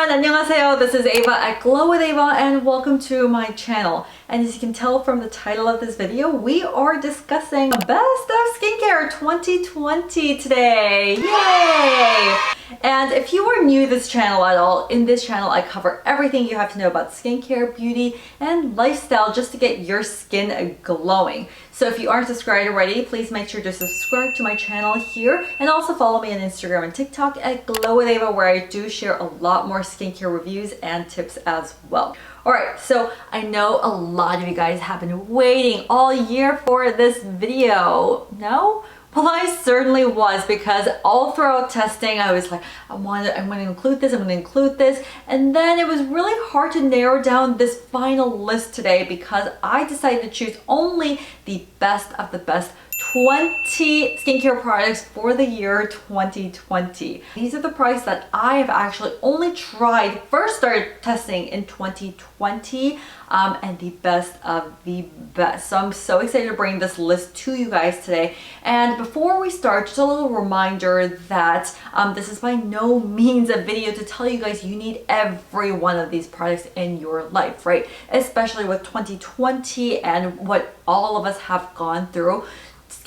everyone, 안녕하세요. This is Ava at Glow with Ava and welcome to my channel. And as you can tell from the title of this video, we are discussing Best of Skincare 2020 today. Yay! And if you are new to this channel at all, in this channel I cover everything you have to know about skincare, beauty, and lifestyle just to get your skin glowing. So if you aren't subscribed already, please make sure to subscribe to my channel here and also follow me on Instagram and TikTok at Glow with Ava, where I do share a lot more skincare reviews and tips as well. Alright, so I know a lot of you guys have been waiting all year for this video. No? Well, I certainly was, because all throughout testing I was like, I'm going to include this, I'm going to include this, and then it was really hard to narrow down this final list today because I decided to choose only the best of the best 20 skincare products for the year 2020. These are the products that I have actually only first started testing in 2020, and the best of the best. So I'm so excited to bring this list to you guys today. And before we start, just a little reminder that this is by no means a video to tell you guys you need every one of these products in your life, right? Especially with 2020 and what all of us have gone through.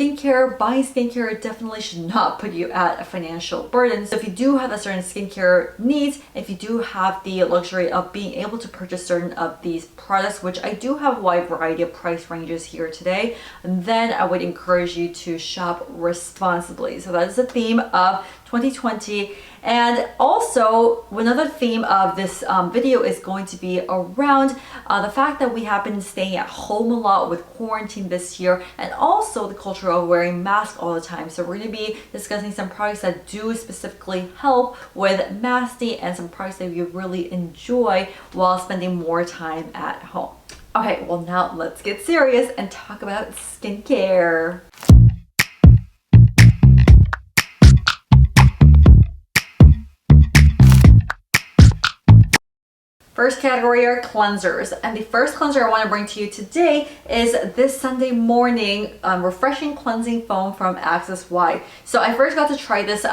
Buying skincare definitely should not put you at a financial burden. So if you do have a certain skincare needs, if you do have the luxury of being able to purchase certain of these products, which I do have a wide variety of price ranges here today, then I would encourage you to shop responsibly. So that is the theme of 2020. And also, another theme of this video is going to be around the fact that we have been staying at home a lot with quarantine this year, and also the culture of wearing masks all the time. So we're going to be discussing some products that do specifically help with masking and some products that you really enjoy while spending more time at home. Okay, well now let's get serious and talk about skincare. First category are cleansers, and the first cleanser I want to bring to you today is this Sunday morning refreshing cleansing foam from Access Y. So I first got to try this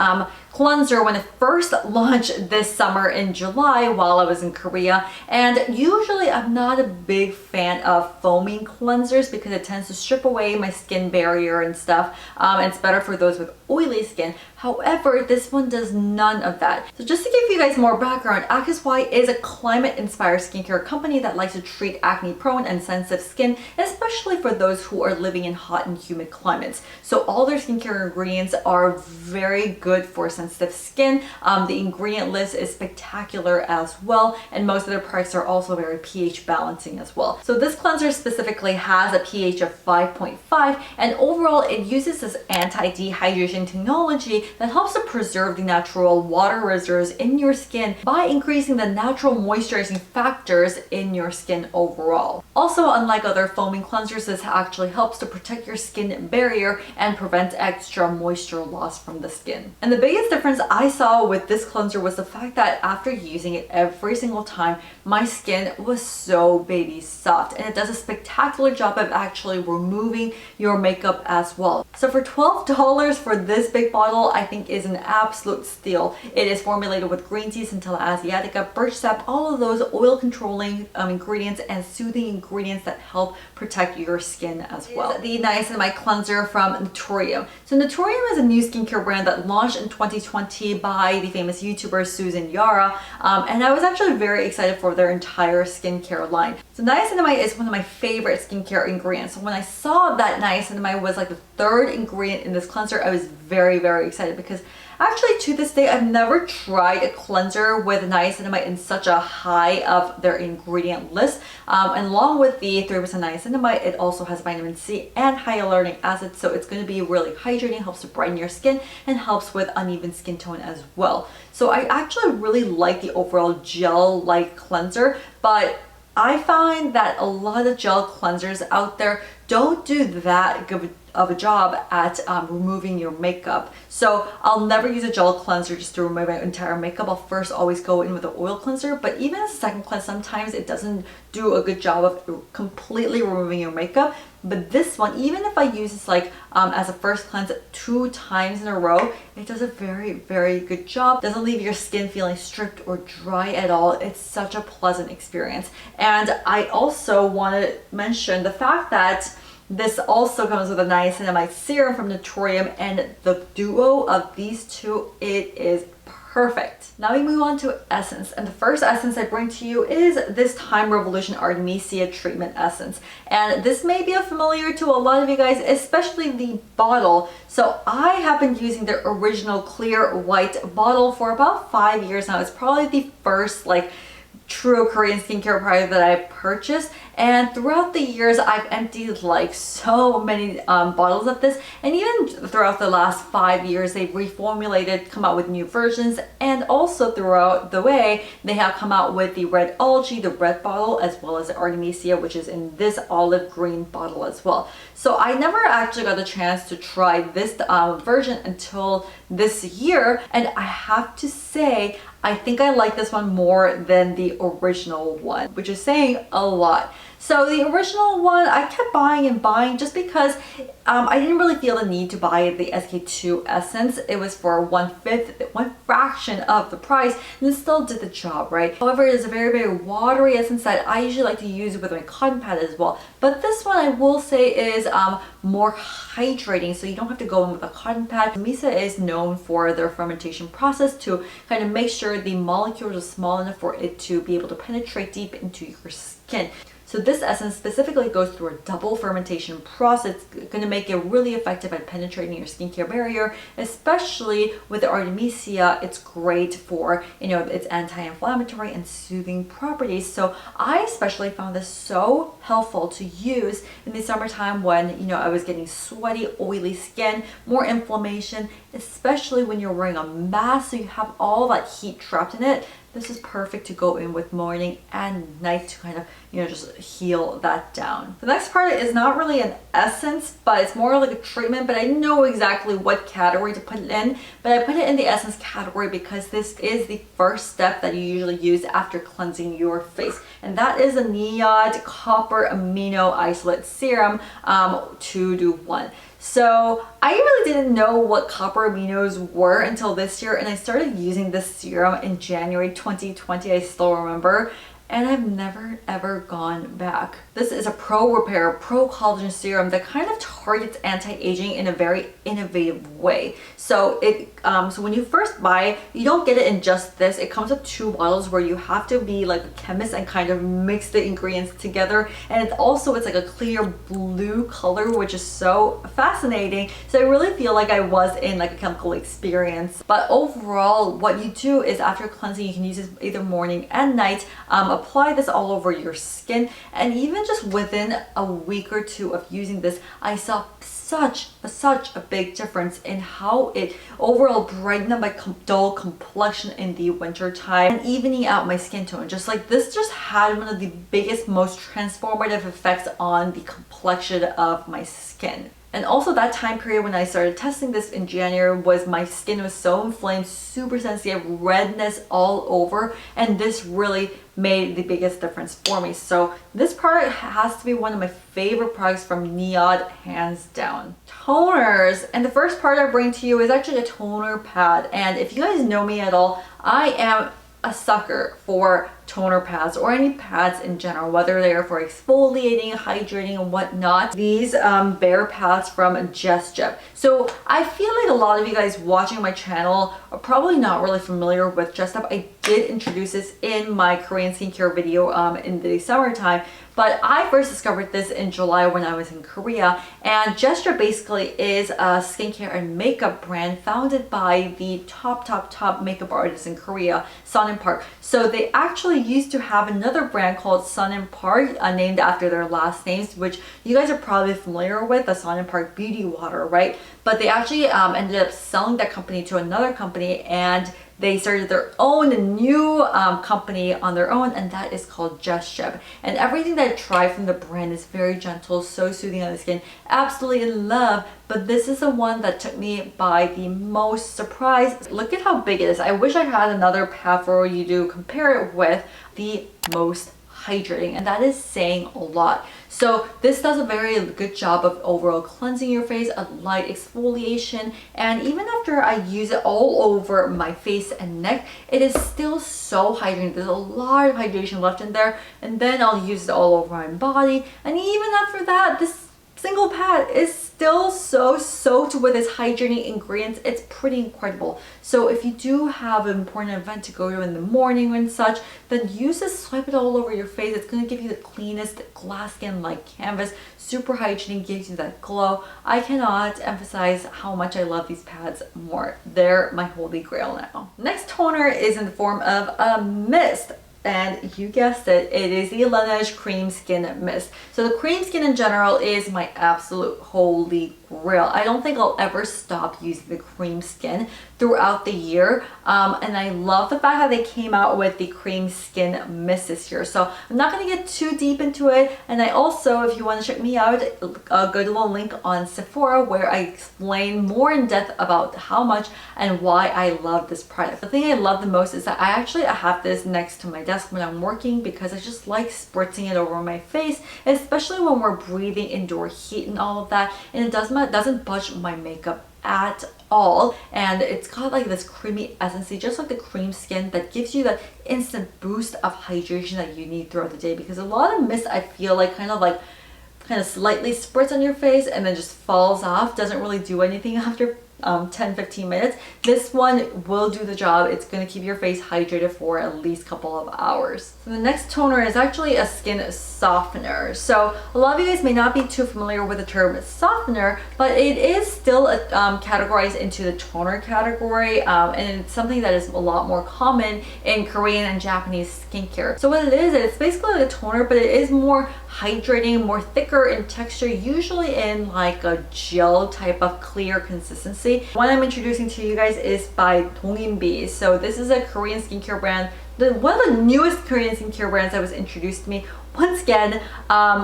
cleanser when it first launched this summer in July while I was in Korea, and usually I'm not a big fan of foaming cleansers because it tends to strip away my skin barrier and stuff, and it's better for those with oily skin. However, this one does none of that. So just to give you guys more background, Access Y is a climate-inspired skincare company that likes to treat acne-prone and sensitive skin, especially for those who are living in hot and humid climates. So all their skincare ingredients are very good for sensitive skin. The ingredient list is spectacular as well, and most of their products are also very pH balancing as well. So this cleanser specifically has a pH of 5.5, and overall it uses this anti-dehydration technology that helps to preserve the natural water reserves in your skin by increasing the natural moisturizing factors in your skin overall. Also, unlike other foaming cleansers, this actually helps to protect your skin barrier and prevent extra moisture loss from the skin. And the biggest difference I saw with this cleanser was the fact that after using it every single time, my skin was so baby soft, and it does a spectacular job of actually removing your makeup as well. So for $12 for this big bottle, I think is an absolute steal. It is formulated with green tea, centella asiatica, birch sap, all of those oil controlling ingredients and soothing ingredients that help protect your skin as well. The Niacinamide cleanser from Naturium. So Naturium is a new skincare brand that launched in 2020 by the famous YouTuber Susan Yara, and I was actually very excited for their entire skincare line. So niacinamide is one of my favorite skincare ingredients. So when I saw that niacinamide was like the third ingredient in this cleanser, I was very, very excited because actually to this day I've never tried a cleanser with niacinamide in such a high of their ingredient list. And along with the 3% niacinamide, it also has vitamin C and hyaluronic acid, so it's going to be really hydrating, helps to brighten your skin, and helps with uneven skin tone as well. So I actually really like the overall gel-like cleanser, but I find that a lot of gel cleansers out there don't do that good of a job at removing your makeup. So I'll never use a gel cleanser just to remove my entire makeup. I'll first always go in with an oil cleanser, but even a second cleanse, sometimes it doesn't do a good job of completely removing your makeup. But this one, even if I use this like as a first cleanse 2 times in a row, it does a very, very good job. Doesn't leave your skin feeling stripped or dry at all. It's such a pleasant experience. And I also want to mention the fact that this also comes with a niacinamide serum from Naturium, and the duo of these two, it is perfect. Now we move on to essence, and the first essence I bring to you is this Time Revolution Artemisia Treatment Essence. And this may be familiar to a lot of you guys, especially the bottle. So I have been using the original clear white bottle for about 5 years now. It's probably the first like true Korean skincare product that I purchased, and throughout the years I've emptied like so many bottles of this, and even throughout the last 5 years they've reformulated, come out with new versions, and also throughout the way they have come out with the red algae, the red bottle, as well as the Artemisia, which is in this olive green bottle as well. So I never actually got the chance to try this version until this year, and I have to say I think I like this one more than the original one, which is saying a lot. So the original one I kept buying and buying just because I didn't really feel the need to buy the SK2 essence. It was for 1/5, one fraction of the price, and it still did the job, right? However, it is a very, very watery essence that I usually like to use with my cotton pad as well. But this one I will say is more hydrating, so you don't have to go in with a cotton pad. Missha is known for their fermentation process to kind of make sure the molecules are small enough for it to be able to penetrate deep into your skin. So this essence specifically goes through a double fermentation process. It's going to make it really effective at penetrating your skincare barrier, especially with the Artemisia. It's great for, you know, its anti-inflammatory and soothing properties. So I especially found this so helpful to use in the summertime when, you know, I was getting sweaty, oily skin, more inflammation, especially when you're wearing a mask, so you have all that heat trapped in it. This is perfect to go in with morning and night to kind of, you know, just heal that down. The next part is not really an essence, but it's more like a treatment, but I know exactly what category to put it in. But I put it in the essence category because this is the first step that you usually use after cleansing your face. And that is a NIOD Copper Amino Isolate Serum 2-to-1. So I really didn't know what copper aminos were until this year, and I started using this serum in January 2020, I still remember, and I've never ever gone back. This is a pro repair, pro collagen serum that kind of targets anti-aging in a very innovative way. So so when you first buy it, you don't get it in just this. It comes with 2 bottles where you have to be like a chemist and kind of mix the ingredients together. And it's like a clear blue color, which is so fascinating. So I really feel like I was in like a chemical experience. But overall, what you do is after cleansing, you can use this either morning and night. Apply this all over your skin, and even just within a week or 2 of using this, I saw such a big difference in how it overall brightened up my dull complexion in the winter time and evening out my skin tone. Just like this just had one of the biggest, most transformative effects on the complexion of my skin. And also that time period when I started testing this in January was my skin was so inflamed, super sensitive, redness all over, and this really made the biggest difference for me. So this product has to be one of my favorite products from NIOD, hands down. Toners, and the first part I bring to you is actually a toner pad. And if you guys know me at all, I am a sucker for toner pads or any pads in general, whether they are for exfoliating, hydrating, and whatnot. These bare pads from Gesgep. So I feel like a lot of you guys watching my channel are probably not really familiar with Gesgep. I did introduce this in my Korean skincare video in the summertime, but I first discovered this in July when I was in Korea. And Gesgep basically is a skincare and makeup brand founded by the top makeup artists in Korea, Sun and Park. So they actually used to have another brand called Sun and Park, named after their last names, which you guys are probably familiar with, the Sun and Park Beauty Water, right? But they actually ended up selling that company to another company, and they started their own new company on their own, and that is called Gesgep. And everything that I tried from the brand is very gentle, so soothing on the skin, absolutely in love. But this is the one that took me by the most surprise. Look at how big it is. I wish I had another pad for you to compare it with. The most hydrating, and that is saying a lot. So this does a very good job of overall cleansing your face, a light exfoliation, and even after I use it all over my face and neck, it is still so hydrating. There's a lot of hydration left in there, and then I'll use it all over my body, and even after that, this single pad is still so soaked with its hydrating ingredients. It's pretty incredible. So if you do have an important event to go to in the morning and such, then use this, swipe it all over your face. It's going to give you the cleanest glass skin like canvas. Super hydrating, gives you that glow. I cannot emphasize how much I love these pads more. They're my holy grail now. Next toner is in the form of a mist. And you guessed it, it is the Laneige Cream Skin Mist. So the cream skin in general is my absolute holy grail. I don't think I'll ever stop using the cream skin throughout the year. And I love the fact that they came out with the cream skin mist this year. So I'm not going to get too deep into it. And I also, if you want to check me out, a good little link on Sephora where I explain more in depth about how much and why I love this product. The thing I love the most is that I have this next to my desk when I'm working because I just like spritzing it over my face, especially when we're breathing indoor heat and all of that. And it doesn't budge my makeup at all, and it's got like this creamy essence, just like the cream skin, that gives you that instant boost of hydration that you need throughout the day. Because a lot of mist, I feel like kind of slightly spritz on your face and then just falls off, doesn't really do anything after 10-15 minutes. This one will do the job. It's going to keep your face hydrated for at least a couple of hours. So the next toner is actually a skin softener. So a lot of you guys may not be too familiar with the term softener, but it is still categorized into the toner category, and it's something that is a lot more common in Korean and Japanese skincare. So what it is, it's basically like a toner, but it is more hydrating, more thicker in texture, usually in like a gel type of clear consistency. One I'm introducing to you guys is by Donginbi. So this is a Korean skincare brand, one of the newest Korean skincare brands that was introduced to me once again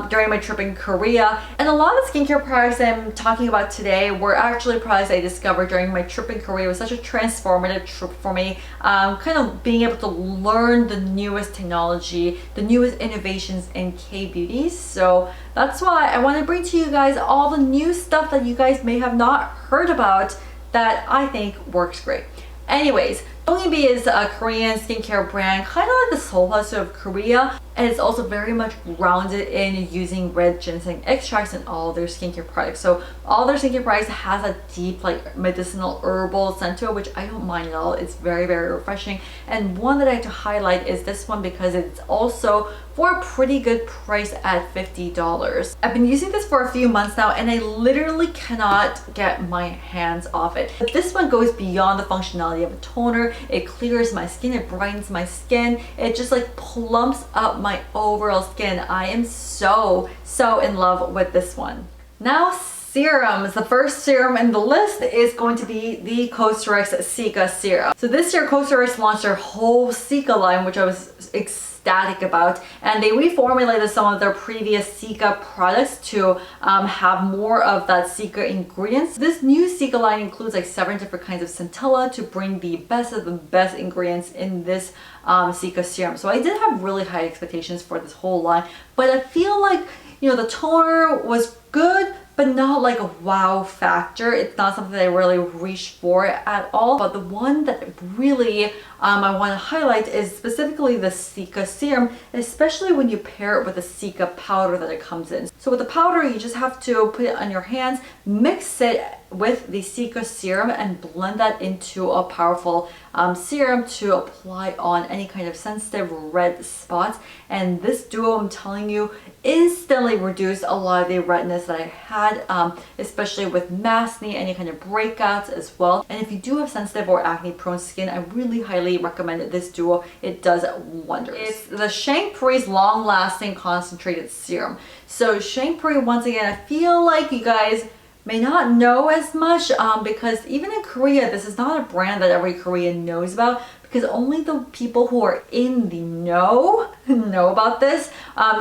during my trip in Korea. And a lot of the skincare products I'm talking about today were actually products I discovered during my trip in Korea. It was such a transformative trip for me, kind of being able to learn the newest technology, the newest innovations in K-beauty. So that's why I want to bring to you guys all the new stuff that you guys may have not heard about that I think works great. Anyways, Donginbi is a Korean skincare brand, kind of like the Sulwhasoo of Korea, and it's also very much grounded in using red ginseng extracts in all their skincare products. So all their skincare products has a deep like medicinal herbal scent to it, which I don't mind at all. It's very, very refreshing. And one that I have to highlight is this one because it's also for a pretty good price at $50. I've been using this for a few months now and I literally cannot get my hands off it. But this one goes beyond the functionality of a toner. It clears my skin, it brightens my skin, it just like plumps up my overall skin. I am so in love with this one. Now serums. The first serum in the list is going to be the Cosrx Cica serum. So this year Cosrx launched their whole Cica line, which I was ecstatic about, and they reformulated some of their previous Cica products to have more of that Cica ingredients. This new Cica line includes like 7 different kinds of centella to bring the best of the best ingredients in this Cica serum. So I did have really high expectations for this whole line, but I feel like, you know, the toner was good, but not like a wow factor. It's not something that I really reached for at all. But the one that really I want to highlight is specifically the Cica serum, especially when you pair it with the Cica powder that it comes in. So with the powder, you just have to put it on your hands, mix it with the Cica serum and blend that into a powerful serum to apply on any kind of sensitive red spots. And this duo, I'm telling you, instantly reduced a lot of the redness that I had, especially with mask knee, any kind of breakouts as well. And if you do have sensitive or acne prone skin, I really highly recommend this duo. It does wonders. It's the Shangpree's long lasting concentrated serum. So Shangpree, once again, I feel like you guys may not know as much because even in Korea, this is not a brand that every Korean knows about, because only the people who are in the know about this.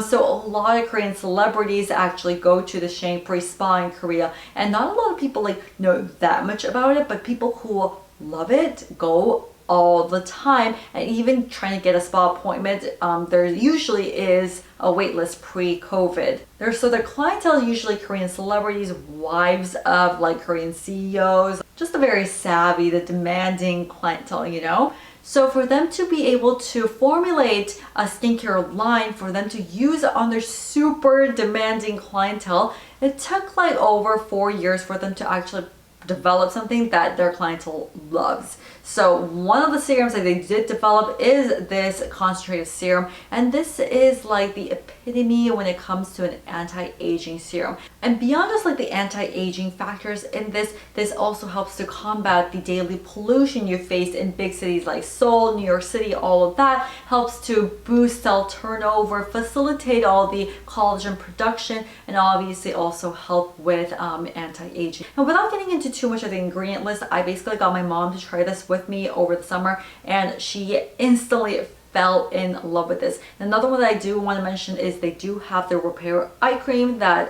So a lot of Korean celebrities actually go to the Shangpree spa in Korea, and not a lot of people like know that much about it, but people who love it go all the time. And even trying to get a spa appointment, there usually is a wait list pre-COVID. So their clientele is usually Korean celebrities, wives of like Korean CEOs, just the very savvy, the demanding clientele, you know? So for them to be able to formulate a skincare line for them to use on their super demanding clientele, it took like over 4 years for them to actually develop something that their clientele loves. So one of the serums that they did develop is this concentrated serum, and this is like the epitome when it comes to an anti-aging serum. And beyond just like the anti-aging factors in this also helps to combat the daily pollution you face in big cities like Seoul, New York City. All of that helps to boost cell turnover, facilitate all the collagen production, and obviously also help with anti-aging. And without getting into too much of the ingredient list, I basically got my mom to try this with me over the summer, and she instantly fell in love with this. Another one that I do want to mention is they do have the Repair Eye Cream that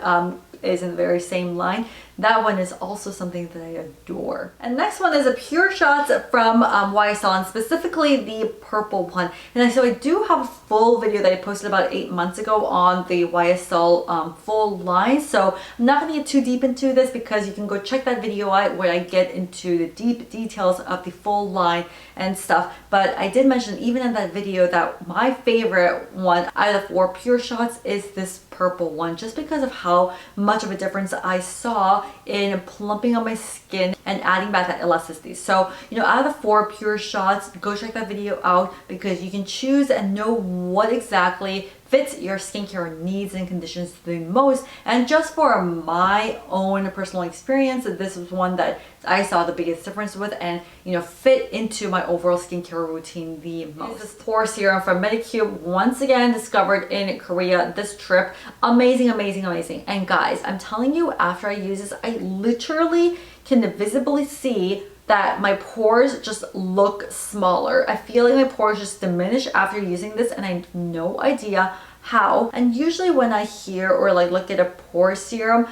is in the very same line. That one is also something that I adore. And next one is a Pure Shots from YSL, and specifically the purple one. And so I do have a full video that I posted about 8 months ago on the YSL full line. So I'm not going to get too deep into this because you can go check that video out where I get into the deep details of the full line and stuff. But I did mention even in that video that my favorite one out of the 4 Pure Shots is this purple one, just because of how much of a difference I saw in plumping on my skin and adding back that elasticity. So, you know, out of the 4 Pure Shots, go check that video out because you can choose and know what exactly fits your skincare needs and conditions the most. And just for my own personal experience, this was one that I saw the biggest difference with and, you know, fit into my overall skincare routine the most. This Pore serum from Medicube, once again discovered in Korea this trip. Amazing, amazing, amazing. And guys, I'm telling you, after I use this, I literally can visibly see that my pores just look smaller. I feel like my pores just diminish after using this, and I have no idea how. And usually when I hear or like look at a pore serum,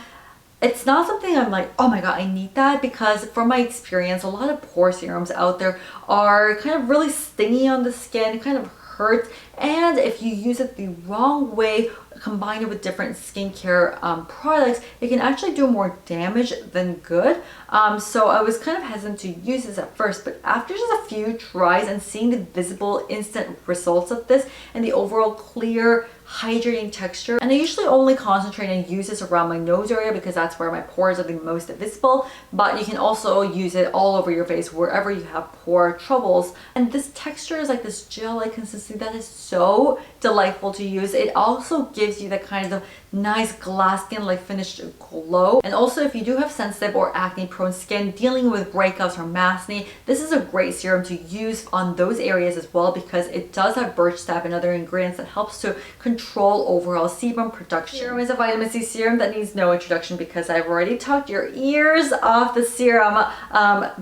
it's not something I'm like, oh my god, I need that, because from my experience, a lot of pore serums out there are kind of really stingy on the skin, kind of hurt, and if you use it the wrong way, combine it with different skincare products, it can actually do more damage than good. So I was kind of hesitant to use this at first, but after just a few tries and seeing the visible instant results of this and the overall clear hydrating texture, and I usually only concentrate and use this around my nose area because that's where my pores are the most visible, but you can also use it all over your face wherever you have pore troubles. And this texture is like this gel-like consistency that is so delightful to use. It also gives you that kind of nice glass skin like finished glow. And also if you do have sensitive or acne prone skin dealing with breakouts or acne, this is a great serum to use on those areas as well, because it does have birch sap and other ingredients that helps to control overall sebum production. Serum is a vitamin C serum that needs no introduction because I've already talked your ears off the serum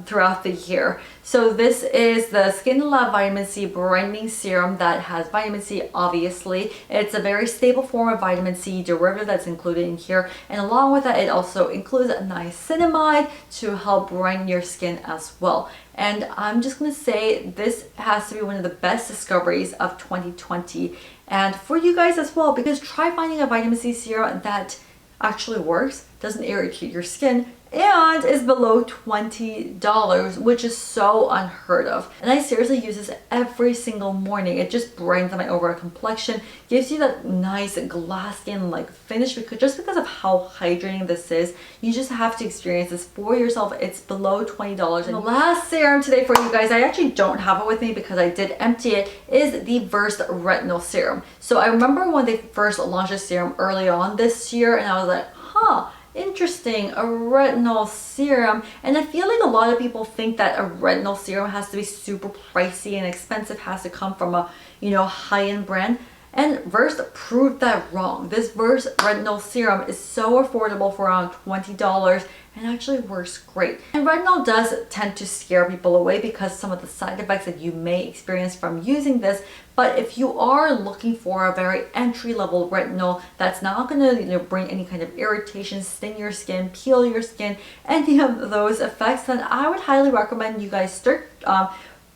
throughout the year. So this is the Skin Lab Vitamin C Brightening Serum that has vitamin C, obviously. It's a very stable form of vitamin C derivative that's included in here. And along with that, it also includes niacinamide to help brighten your skin as well. And I'm just going to say this has to be one of the best discoveries of 2020. And for you guys as well, because try finding a vitamin C serum that actually works, doesn't irritate your skin, and is below $20, which is so unheard of. And I seriously use this every single morning. It just brightens my overall complexion, gives you that nice glass skin like finish, because of how hydrating this is. You just have to experience this for yourself. It's below $20. And the last serum today for you guys, I actually don't have it with me because I did empty it, is the Versed Retinol Serum. So I remember when they first launched this serum early on this year, and I was like, huh, interesting, a retinol serum. And I feel like a lot of people think that a retinol serum has to be super pricey and expensive, has to come from a, you know, high-end brand. And Versed proved that wrong. This Versed Retinol Serum is so affordable for around $20 and actually works great. And retinol does tend to scare people away because some of the side effects that you may experience from using this. But if you are looking for a very entry-level retinol that's not going to bring any kind of irritation, sting your skin, peel your skin, any of those effects, then I would highly recommend you guys start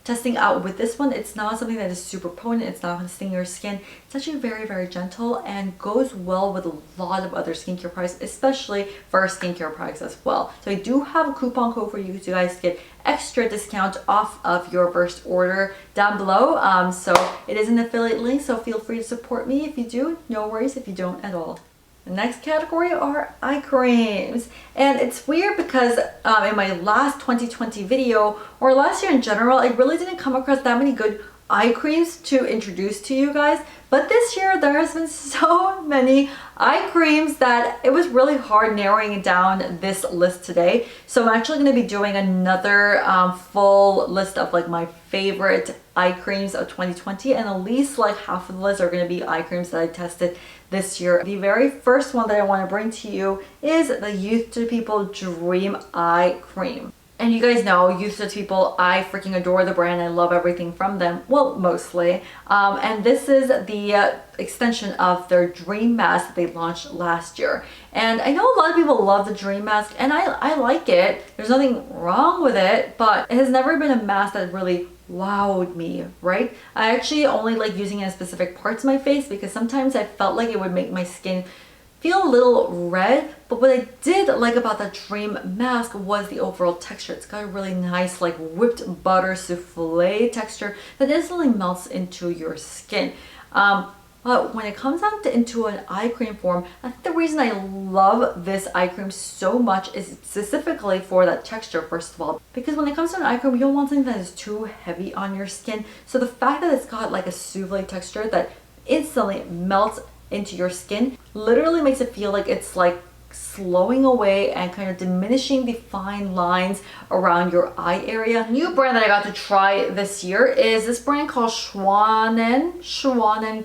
testing out with this one. It's not something that is super potent. It's not going to sting your skin. It's actually very, very gentle and goes well with a lot of other skincare products, especially for skincare products as well. So I do have a coupon code for you guys to get extra discount off of your first order down below. So it is an affiliate link, so feel free to support me if you do. No worries if you don't at all. The next category are eye creams. And it's weird because in my last 2020 video, or last year in general, I really didn't come across that many good eye creams to introduce to you guys. But this year there has been so many eye creams that it was really hard narrowing down this list today. So I'm actually going to be doing another full list of like my favorite eye creams of 2020, and at least like half of the list are going to be eye creams that I tested this year. The very first one that I want to bring to you is the Youth to People Dream Eye Cream. And you guys know, Youth to People, I freaking adore the brand. I love everything from them. Well, mostly. And this is the extension of their Dream Mask that they launched last year. And I know a lot of people love the Dream Mask, and I like it. There's nothing wrong with it, but it has never been a mask that really wowed me, right? I actually only like using it in specific parts of my face because sometimes I felt like it would make my skin feel a little red. But what I did like about the Dream Mask was the overall texture. It's got a really nice like whipped butter souffle texture that instantly melts into your skin. But when it comes down to into an eye cream form, I think the reason I love this eye cream so much is specifically for that texture, first of all. Because when it comes to an eye cream, you don't want something that is too heavy on your skin. So the fact that it's got like a souffle texture that instantly melts into your skin literally makes it feel like it's like slowing away and kind of diminishing the fine lines around your eye area. A new brand that I got to try this year is this brand called Schwanen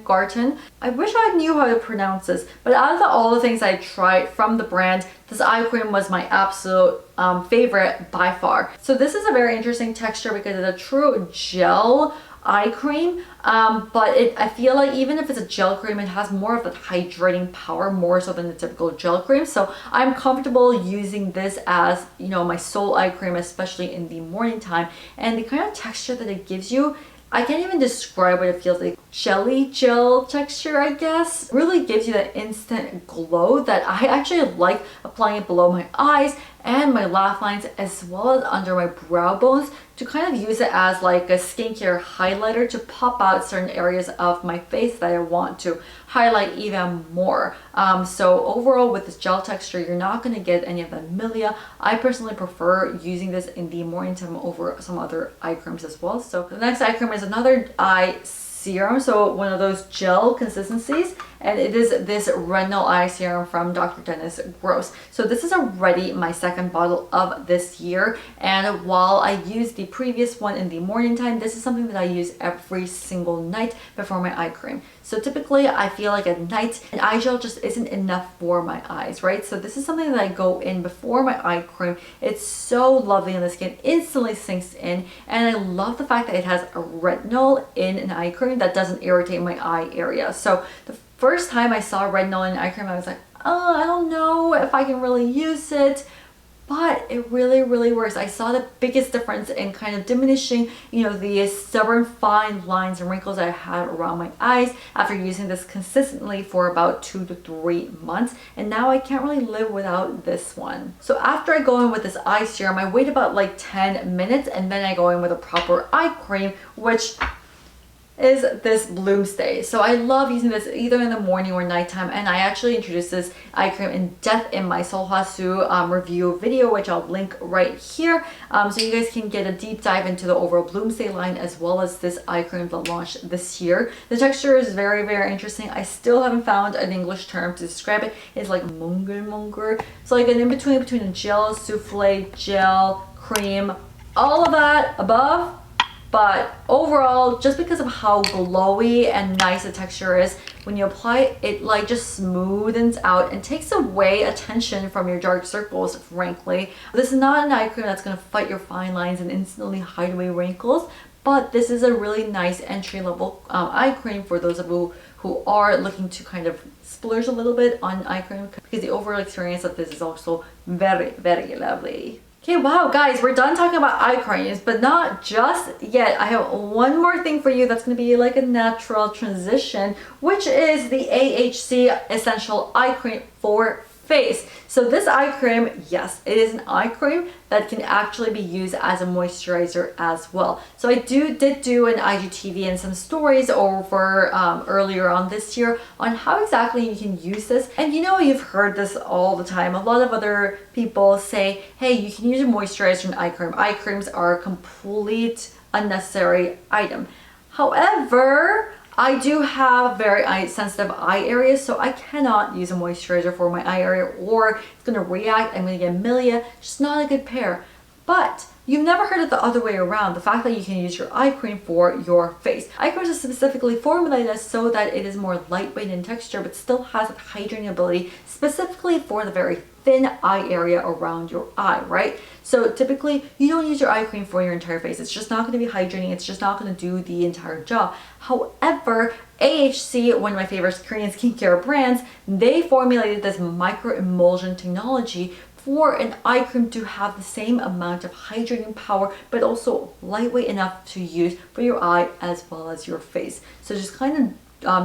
Garten. I wish I knew how to pronounce this, but out of all the things I tried from the brand, this eye cream was my absolute favorite by far. So this is a very interesting texture because it's a true gel eye cream, but I feel like even if it's a gel cream, it has more of a hydrating power more so than the typical gel cream. So I'm comfortable using this as, you know, my sole eye cream, especially in the morning time. And the kind of texture that it gives you, I can't even describe what it feels like. Jelly gel texture, I guess. Really gives you that instant glow that I actually like applying it below my eyes and my laugh lines as well as under my brow bones to kind of use it as like a skincare highlighter to pop out certain areas of my face that I want to highlight even more. So overall with this gel texture, you're not going to get any of that milia. I personally prefer using this in the morning time over some other eye creams as well. So the next eye cream is another eye serum, so one of those gel consistencies, and it is this Retinol eye serum from Dr. Dennis Gross. So this is already my second bottle of this year, and while I used the previous one in the morning time, this is something that I use every single night before my eye cream. So typically I feel like at night an eye gel just isn't enough for my eyes, right? So this is something that I go in before my eye cream. It's so lovely on the skin, instantly sinks in, and I love the fact that it has a retinol in an eye cream that doesn't irritate my eye area. So the first time I saw retinol in an eye cream, I was like, oh, I don't know if I can really use it. But it really, really works. I saw the biggest difference in kind of diminishing, you know, the stubborn fine lines and wrinkles I had around my eyes after using this consistently for about 2 to 3 months. And now I can't really live without this one. So after I go in with this eye serum, I wait about like 10 minutes and then I go in with a proper eye cream, which is this Bloomstay. So I love using this either in the morning or nighttime, and I actually introduced this eye cream in depth in my Sulwhasoo review video, which I'll link right here, so you guys can get a deep dive into the overall Bloomstay line as well as this eye cream that launched this year. The texture is very, very interesting. I still haven't found an English term to describe it. It's like monger. It's like an in-between between a gel, souffle, gel, cream, all of that above But overall, just because of how glowy and nice the texture is, when you apply it, it like just smoothens out and takes away attention from your dark circles, frankly. This is not an eye cream that's going to fight your fine lines and instantly hide away wrinkles, but this is a really nice entry-level eye cream for those of you who are looking to kind of splurge a little bit on eye cream, because the overall experience of this is also very, very lovely. Okay, wow guys, we're done talking about eye creams, but not just yet. I have one more thing for you that's going to be like a natural transition, which is the AHC Essential Eye Cream for face. So this eye cream, yes, it is an eye cream that can actually be used as a moisturizer as well. So I did do an IGTV and some stories over earlier on this year on how exactly you can use this. And you know, you've heard this all the time. A lot of other people say, hey, you can use a moisturizer and eye cream. Eye creams are a complete unnecessary item. However, I do have very sensitive eye areas, so I cannot use a moisturizer for my eye area, or it's going to react, I'm going to get milia, just not a good pair. But you've never heard it the other way around, the fact that you can use your eye cream for your face. Eye creams are specifically formulated so that it is more lightweight in texture, but still has a hydrating ability specifically for the very thin eye area around your eye, right? So typically you don't use your eye cream for your entire face. It's just not going to be hydrating. It's just not going to do the entire job. However, AHC, one of my favorite Korean skincare brands, they formulated this micro-emulsion technology for an eye cream to have the same amount of hydrating power, but also lightweight enough to use for your eye as well as your face. So just kind of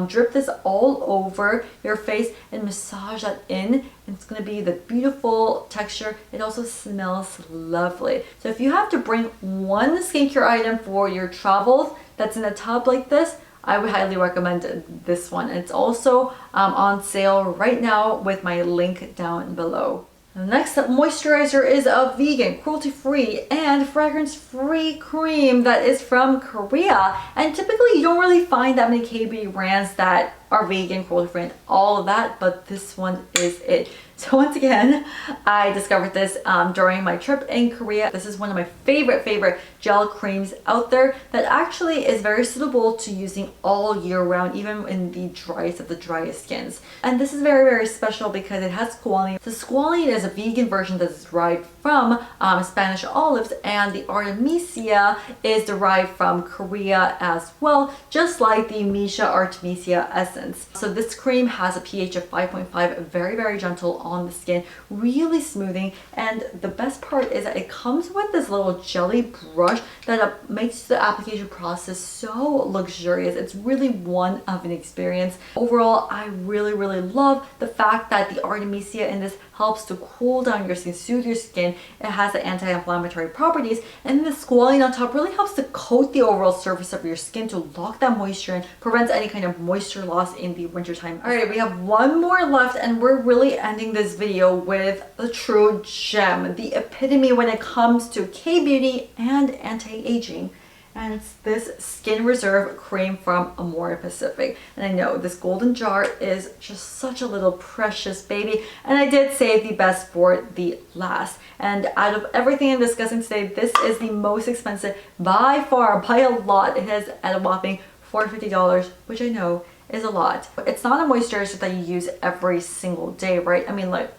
drip this all over your face and massage that in. It's going to be the beautiful texture. It also smells lovely. So if you have to bring one skincare item for your travels that's in a tub like this, I would highly recommend this one. It's also on sale right now with my link down below. The next moisturizer is a vegan, cruelty-free, and fragrance-free cream that is from Korea. And typically you don't really find that many K-beauty brands that are vegan, cruelty-free, and all of that, but this one is it. So once again, I discovered this during my trip in Korea. This is one of my favorite gel creams out there that actually is very suitable to using all year round, even in the driest of the driest skins. And this is very special because it has squalene. So squalene is a vegan version that's derived from Spanish olives, and the Artemisia is derived from Korea as well, just like the Missha Artemisia essence. So this cream has a pH of 5.5, very gentle on the skin, really smoothing, and the best part is that it comes with this little jelly brush that makes the application process so luxurious. It's really one of an experience. Overall, I really love the fact that the Artemisia in this helps to cool down your skin, soothe your skin. It has the anti-inflammatory properties, and the squalene on top really helps to coat the overall surface of your skin to lock that moisture and prevents any kind of moisture loss in the wintertime. Alright, we have one more left, and we're really ending this video with a true gem, the epitome when it comes to K-beauty and anti-aging. And it's this Skin Reserve cream from Amore Pacific. And I know this golden jar is just such a little precious baby, and I did save the best for the last. And out of everything I'm discussing today, this is the most expensive by far, by a lot. It is at a whopping $450, which I know is a lot. It's not a moisturizer that you use every single day, right? I mean, like,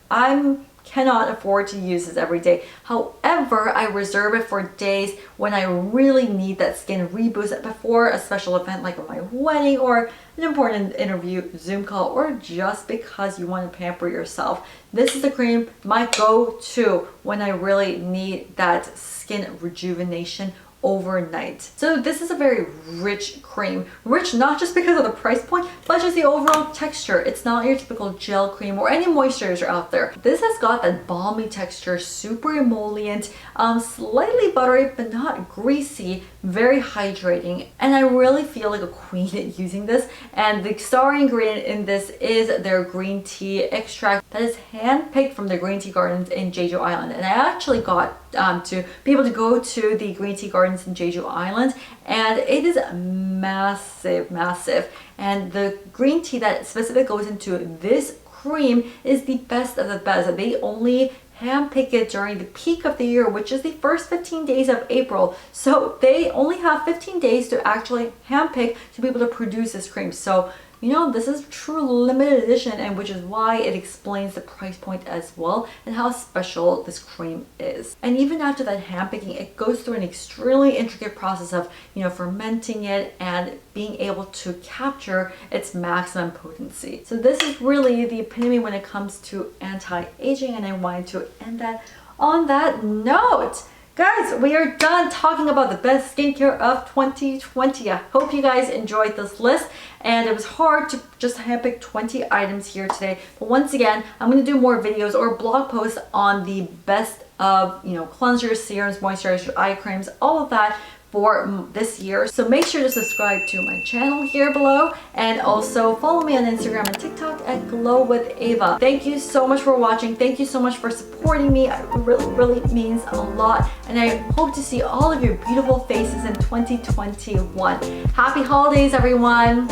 cannot afford to use this every day. However, I reserve it for days when I really need that skin reboost before a special event like my wedding or an important interview, Zoom call, or just because you want to pamper yourself. This is the cream, my go-to when I really need that skin rejuvenation overnight. So this is a very rich cream. Rich not just because of the price point, but just the overall texture. It's not your typical gel cream or any moisturizer out there. This has got that balmy texture, super emollient, slightly buttery but not greasy, very hydrating, and I really feel like a queen using this. And the star ingredient in this is their green tea extract that is handpicked from the green tea gardens in Jeju Island. And I actually got to be able to go to the green tea gardens in Jeju Island, and it is massive. And the green tea that specifically goes into this cream is the best of the best. They only handpick it during the peak of the year, which is the first 15 days of April. So they only have 15 days to actually handpick to be able to produce this cream. So you know, this is true limited edition, and which is why it explains the price point as well and how special this cream is. And even after that handpicking, it goes through an extremely intricate process of, you know, fermenting it and being able to capture its maximum potency. So this is really the epitome when it comes to anti-aging, and I wanted to end that on that note. Guys, we are done talking about the best skincare of 2020. I hope you guys enjoyed this list, and it was hard to just handpick 20 items here today. But once again, I'm going to do more videos or blog posts on the best of, you know, cleansers, serums, moisturizers, eye creams, all of that for this year. So make sure to subscribe to my channel here below, and also follow me on Instagram and TikTok at Glow with Ava. Thank you so much for watching. Thank you so much for supporting me. It really means a lot, and I hope to see all of your beautiful faces in 2021. Happy holidays, everyone.